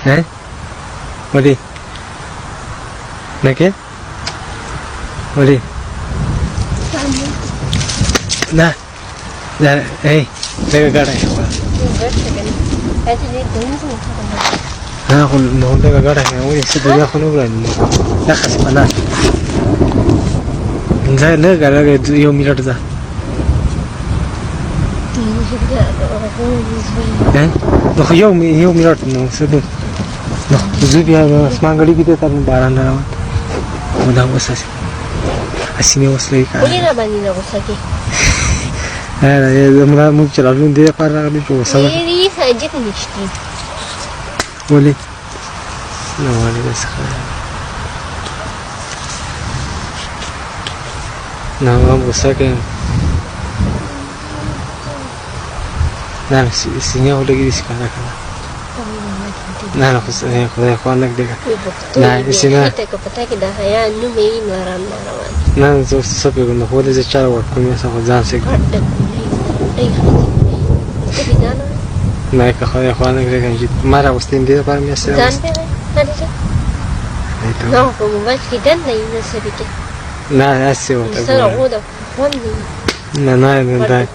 eh Oli Nakit Oli Nah hey Lega gada hai aku no lega gada hai Oli sedunia kono bulan ya kasih panas lega gada yo minute da no yo minute no sedu no zubia smangadi kita tahu barang dalam udah usah asini wasle ka Uli na bani na usaki हमरा मुझ चला लूं दे पर अभी जो सब ये सजक निश्चित बोली ना वाले बस ना हम गुस्सा के ना सिंह हो लगी इसका ना ना ना खुदा कौन लग देगा ना इसी ना पता कि दहाया नु में नाराम ना जो सब को ना हो दे चार वर्क में सब जान से ما كخويا اخوانك زي كان جيت مره وستين دي بار مي سنه زانبه هذا نو كم بس كده لا ينسبك لا اسي وتقول سنه عوده وين لا لا